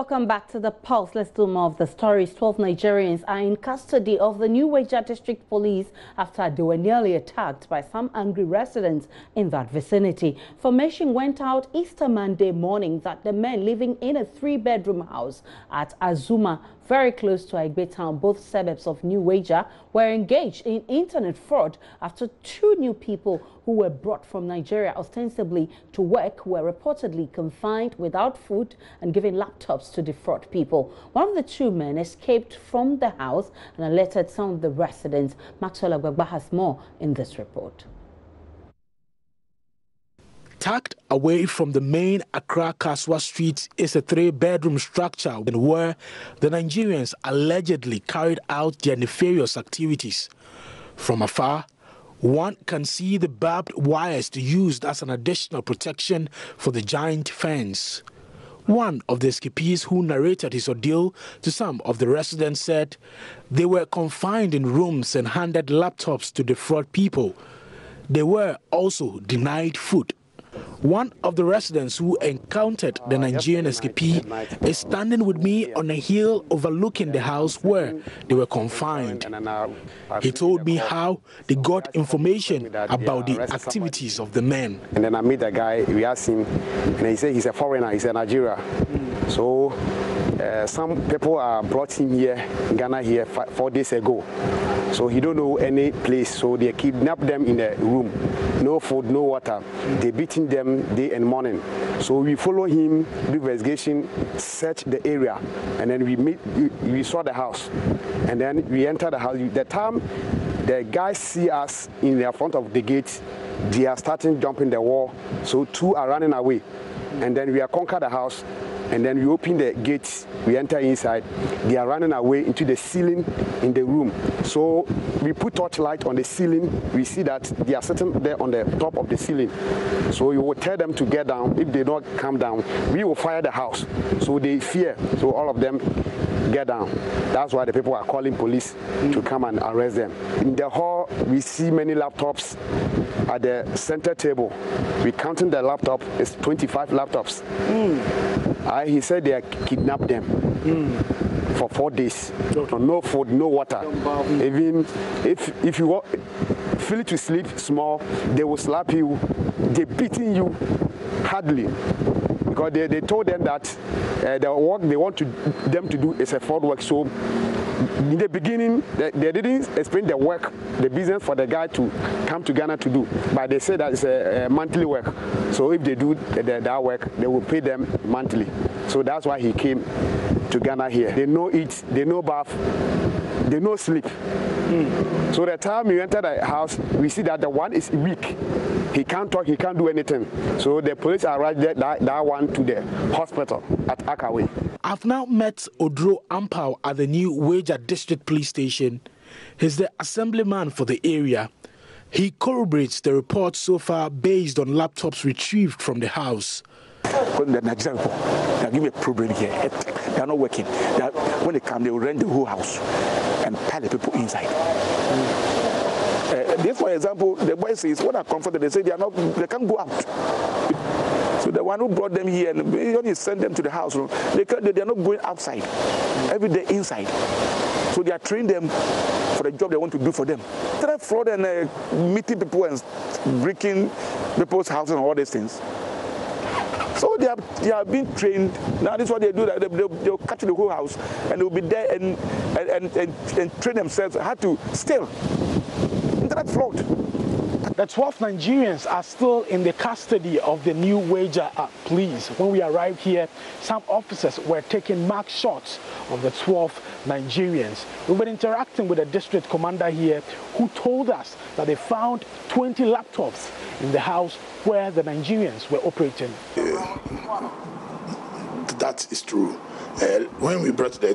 Welcome back to The Pulse. Let's do more of the stories. 12 Nigerians are in custody of the new Weija District Police after they were nearly attacked by some angry residents in that vicinity. Information went out Easter Monday morning that the men living in a 3-bedroom house at Azuma, very close to Aigbe town, both suburbs of New Weija, were engaged in internet fraud after 2 new people who were brought from Nigeria ostensibly to work were reportedly confined without food and given laptops to defraud people. One of the 2 men escaped from the house and alerted some of the residents. Maxwell Agbagba has more in this report. Tucked away from the main Accra Kaswa Street is a 3-bedroom structure where the Nigerians allegedly carried out their nefarious activities. From afar, one can see the barbed wires used as an additional protection for the giant fence. One of the escapees who narrated his ordeal to some of the residents said they were confined in rooms and handed laptops to defraud people. They were also denied food. One of the residents who encountered the Nigerian escapee is standing with me on a hill overlooking the house where they were confined. He told me how they got information about the activities of the men. And then I met the guy, we asked him, and he said he's a foreigner, he's a Nigerian. So some people are brought him here, in Ghana here 4 days ago. So he don't know any place, so they kidnap them in a room. No food, no water. They beating them day and morning. So we follow him, do investigation, search the area, and then we saw the house. And then we enter the house. The time the guys see us in the front of the gate, they are starting jumping the wall. So 2 are running away. And then we are conquer the house. And then we open the gates, we enter inside. They are running away into the ceiling in the room. So we put torchlight on the ceiling. We see that they are sitting there on the top of the ceiling. So we will tell them to get down. If they don't come down, we will fire the house. So they fear. So all of them get down. That's why the people are calling police to come and arrest them. In the hall, we see many laptops at the center table. We counting the laptop. It's 25 laptops. He said they kidnapped them for 4 days. No food, no water. Even if you feel to sleep small, they will slap you. They're beating you hardly. Because they told them that the work they want them to do is a fraud work. So in the beginning, they didn't explain the work, the business for the guy to come to Ghana to do. But they said that it's a monthly work. So if they do that work, they will pay them monthly. So that's why he came to Ghana here. They no eat, they no bath, they no sleep. So the time we enter the house, we see that the one is weak. He can't talk, he can't do anything. So the police arrived that one to the hospital at Akaway. I've now met Odro Ampao at the new Weija District Police Station. He's the assemblyman for the area. He corroborates the report so far based on laptops retrieved from the house. When the Nigerian people, they give me a problem here. They are not working. When they come, they will rent the whole house and pile the people inside. This, for example, the boy says, when I confronted, they say they can't go out. So the one who brought them here and only sent them to the house, they are not going outside. Every day inside. So they are training them for the job they want to do for them. They're fraud and meeting people and breaking people's houses and all these things. So they are being trained. Now this is what they do. They'll catch the whole house and they'll be there and train themselves how to steal. Internet fraud. The 12 Nigerians are still in the custody of the new Weija police. When we arrived here, some officers were taking mark shots of the 12 Nigerians. We were interacting with the district commander here who told us that they found 20 laptops in the house where the Nigerians were operating. That is true. When we brought the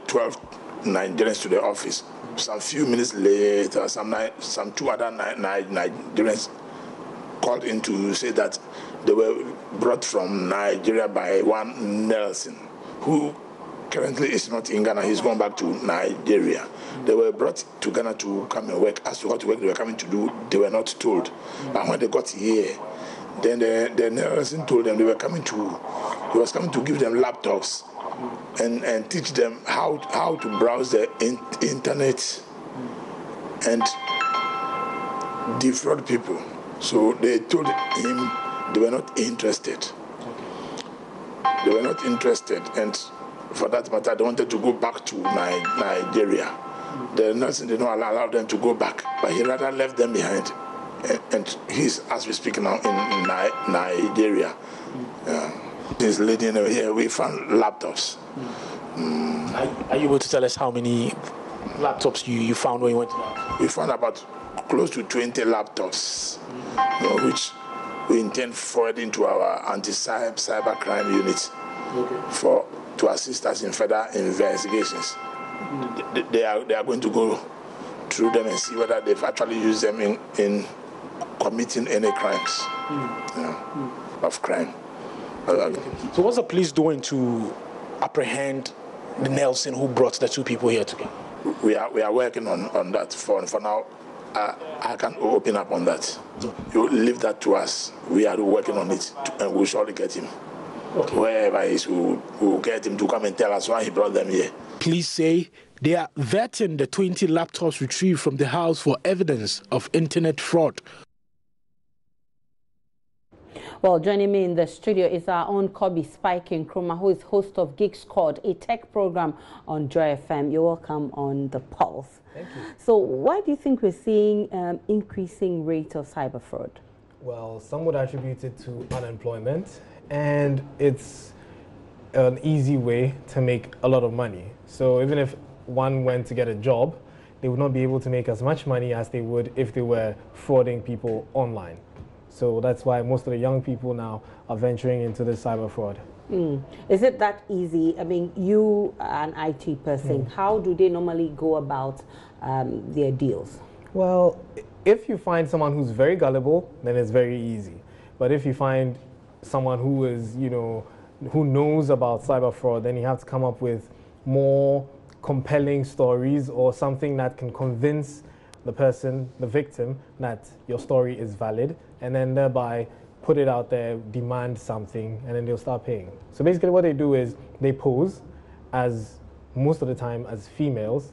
12 Nigerians to the office, some few minutes later, some 2 other Nigerians called in to say that they were brought from Nigeria by one Nelson, who currently is not in Ghana. He's gone back to Nigeria. They were brought to Ghana to come and work. As to what work they were coming to do, they were not told. But when they got here, then the Nelson told them he was coming to give them laptops and teach them how to browse the internet and defraud people. So they told him they were not interested. They were not interested, and for that matter, they wanted to go back to Nigeria. The Nelson did not allow them to go back, but he rather left them behind. And he's, as we speak now, in Nigeria. This lady here, we found laptops. Are you able to tell us how many laptops you found when you went to that? We found about close to 20 laptops, which we intend forwarding to our anti-cyber crime unit to assist us in further investigations. They are going to go through them and see whether they've actually used them in committing any crimes of crime. So what's the police doing to apprehend the Nelson who brought the two people here together? We are working on that. For now, I can't open up on that. You leave that to us. We are working on it, and we'll surely get him. Wherever he is, we'll get him to come and tell us why he brought them here. Police say they are vetting the 20 laptops retrieved from the house for evidence of internet fraud. Well, joining me in the studio is our own Kobe Spike Nkrumah, who is host of Geek Squad, a tech program on Joy FM. You're welcome on The Pulse. Thank you. So why do you think we're seeing increasing rate of cyber fraud? Well, some would attribute it to unemployment, and it's an easy way to make a lot of money. So even if one went to get a job, they would not be able to make as much money as they would if they were frauding people online. So that's why most of the young people now are venturing into this cyber fraud. Is it that easy? I mean, you are an IT person. How do they normally go about their deals? Well, if you find someone who's very gullible, then it's very easy. But if you find someone who is, who knows about cyber fraud, then you have to come up with more compelling stories or something that can convince the person, the victim, that your story is valid, and then thereby put it out there, demand something, and then they'll start paying. So basically what they do is they pose as, most of the time, as females,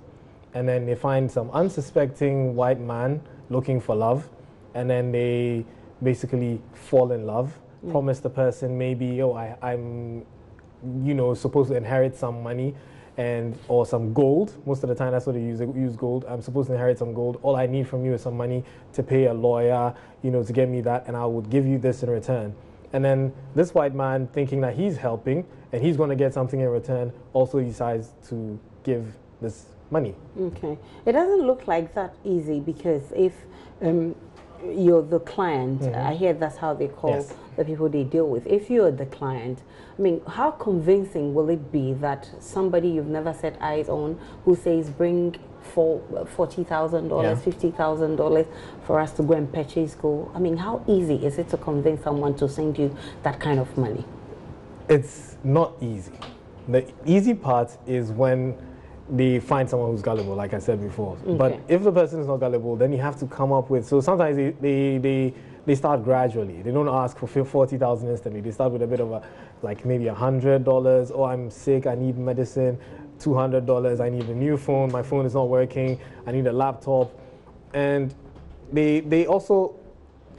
and then they find some unsuspecting white man looking for love, and then they basically fall in love, promise the person maybe, I'm supposed to inherit some money, or some gold. Most of the time that's what they use. They use gold. I'm supposed to inherit some gold. All I need from you is some money to pay a lawyer, to get me that, and I would give you this in return. And then this white man, thinking that he's helping and he's going to get something in return, also decides to give this money. Okay. It doesn't look like that easy, because if you're the client, I hear that's how they call the people they deal with. If you're the client, I mean, how convincing will it be that somebody you've never set eyes on, who says bring $40,000, $50,000 for us to go and purchase gold? I mean, how easy is it to convince someone to send you that kind of money? It's not easy. The easy part is when they find someone who's gullible, like I said before. Okay. But if the person is not gullible, then you have to come up with, so sometimes they start gradually. They don't ask for $40,000 instantly. They start with a bit of maybe $100. Oh, I'm sick, I need medicine. $200, I need a new phone, my phone is not working, I need a laptop. And they also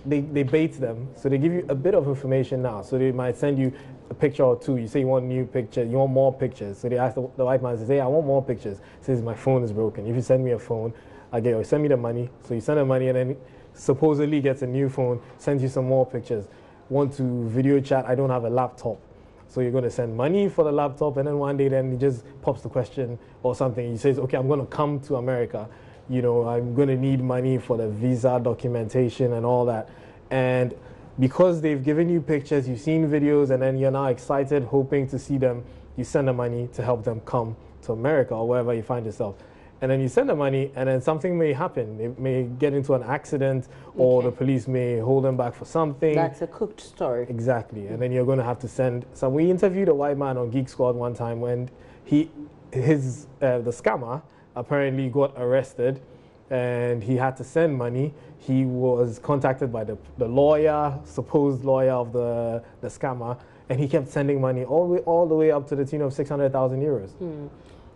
bait them, so they give you a bit of information now. So they might send you a picture or two. You say you want new pictures, you want more pictures. So they ask the white man, say, I want more pictures. Says my phone is broken. If you send me a phone, I get you. Send me the money. So you send the money, and then supposedly gets a new phone, sends you some more pictures. Want to video chat? I don't have a laptop. So you're going to send money for the laptop, and then one day then he just pops the question or something. He says, okay, I'm going to come to America. I'm going to need money for the visa documentation and all that. And because they've given you pictures, you've seen videos, and then you're now excited, hoping to see them, you send the money to help them come to America or wherever you find yourself. And then you send the money, and then something may happen. They may get into an accident, or the police may hold them back for something. That's a cooked story. Exactly. And then you're going to have to send. So we interviewed a white man on Geek Squad one time when the scammer apparently got arrested, and he had to send money. He was contacted by the lawyer, supposed lawyer of the scammer, and he kept sending money all the way up to the tune of 600,000 euros.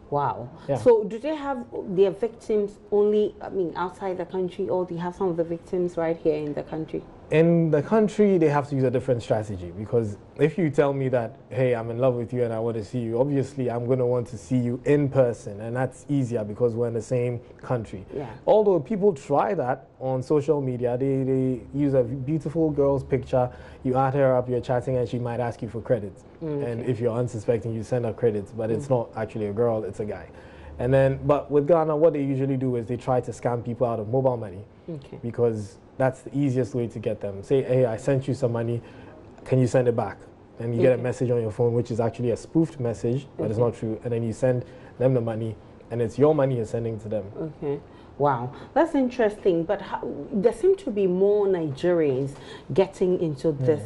Wow. Yeah. So do they have their victims only, outside the country, or do you have some of the victims right here in the country? In the country, they have to use a different strategy, because if you tell me that, hey, I'm in love with you and I want to see you, obviously I'm going to want to see you in person, and that's easier because we're in the same country. Yeah. Although people try that on social media, they use a beautiful girl's picture, you add her up, you're chatting, and she might ask you for credits. And if you're unsuspecting, you send her credits, but it's not actually a girl, it's a guy. And then, but with Ghana, what they usually do is they try to scam people out of mobile money, because that's the easiest way to get them. Say, hey, I sent you some money, can you send it back? And you get a message on your phone, which is actually a spoofed message, but it's not true. And then you send them the money, and it's your money you're sending to them. Okay. Wow, that's interesting. But there seem to be more Nigerians getting into this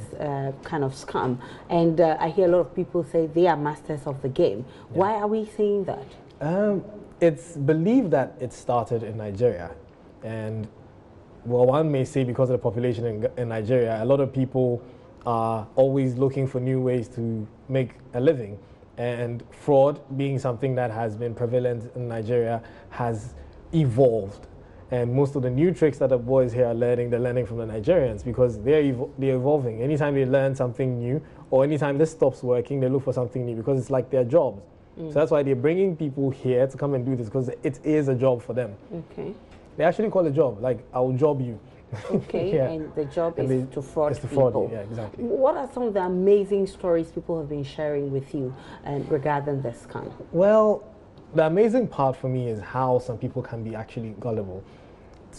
kind of scam. And I hear a lot of people say they are masters of the game. Why are we saying that? It's believed that it started in Nigeria. And well, one may say because of the population in Nigeria, a lot of people are always looking for new ways to make a living. And fraud, being something that has been prevalent in Nigeria, has evolved. And most of the new tricks that the boys here are learning, they're learning from the Nigerians, because they're evolving. Anytime they learn something new, or anytime this stops working, they look for something new, because it's like their jobs. So that's why they're bringing people here to come and do this, because it is a job for them. Okay. They actually call it a job, like, I'll job you. Okay, yeah. And the job is to fraud people. Fraud, yeah, exactly. What are some of the amazing stories people have been sharing with you regarding this scam? Well, the amazing part for me is how some people can be actually gullible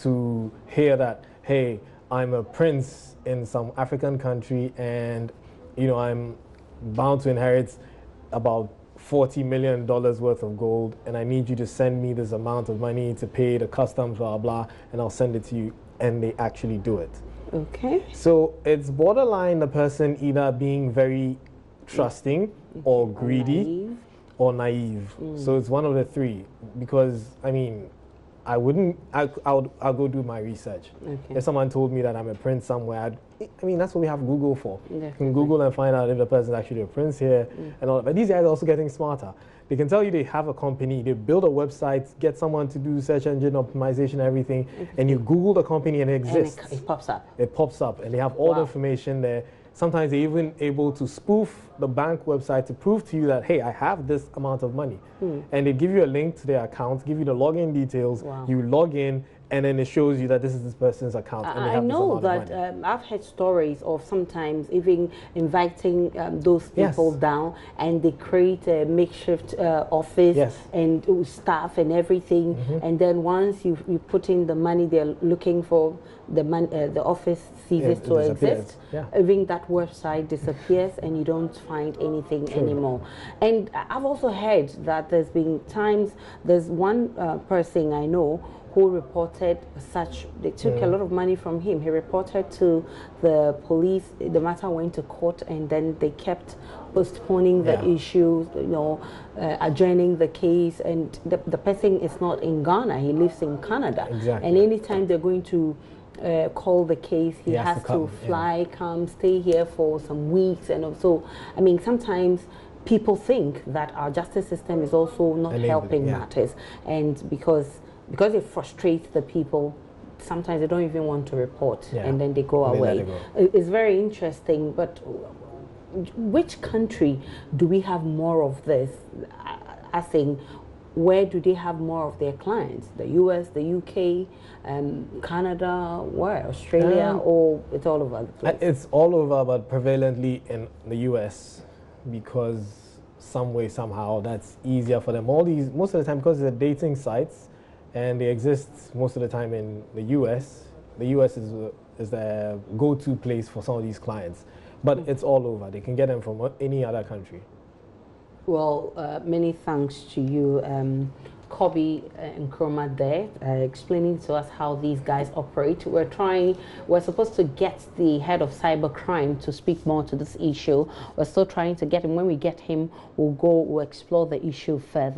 to hear that, hey, I'm a prince in some African country, and I'm bound to inherit about $40 million worth of gold, and I need you to send me this amount of money to pay the customs, blah, blah, and I'll send it to you. And they actually do it. Okay. So it's borderline the person either being very trusting or greedy or naive. So it's one of the three, because I'll go do my research. If someone told me that I'm a prince somewhere, that's what we have Google for. You can Google and find out if the person is actually a prince here and all. But these guys are also getting smarter. They can tell you they have a company, they build a website, get someone to do search engine optimization and everything, and you Google the company and it exists. And it pops up. It pops up, and they have all the information there. Sometimes they're even able to spoof the bank website to prove to you that, hey, I have this amount of money. And they give you a link to their account, give you the login details, you log in, and then it shows you that this is this person's account. And they have I know that I've heard stories of sometimes even inviting those people down, and they create a makeshift office and staff and everything. And then once you put in the money they're looking for, the office ceases to exist. Even that website disappears, and you don't find anything anymore. And I've also heard that there's been times, there's one person I know who reported they took a lot of money from him. He reported to the police, the matter went to court, and then they kept postponing the issue, adjourning the case, and the person is not in Ghana, he lives in Canada. And anytime they're going to call the case, he has to fly, come, stay here for some weeks. And so, sometimes people think that our justice system is also not helping matters, and because it frustrates the people, sometimes they don't even want to report, and then they go away. It's very interesting, but which country do we have more of this? Asking, where do they have more of their clients? The US, the UK, Canada, where? Australia, or it's all over the place? It's all over, but prevalently in the US, because some way, somehow, that's easier for them. Most of the time, because they're dating sites, and they exist most of the time in the US. The US is the go-to place for some of these clients, but it's all over. They can get them from any other country. Well, many thanks to you, Kobe and Chroma there, explaining to us how these guys operate. We're supposed to get the head of cybercrime to speak more to this issue. We're still trying to get him. When we get him, we'll explore the issue further.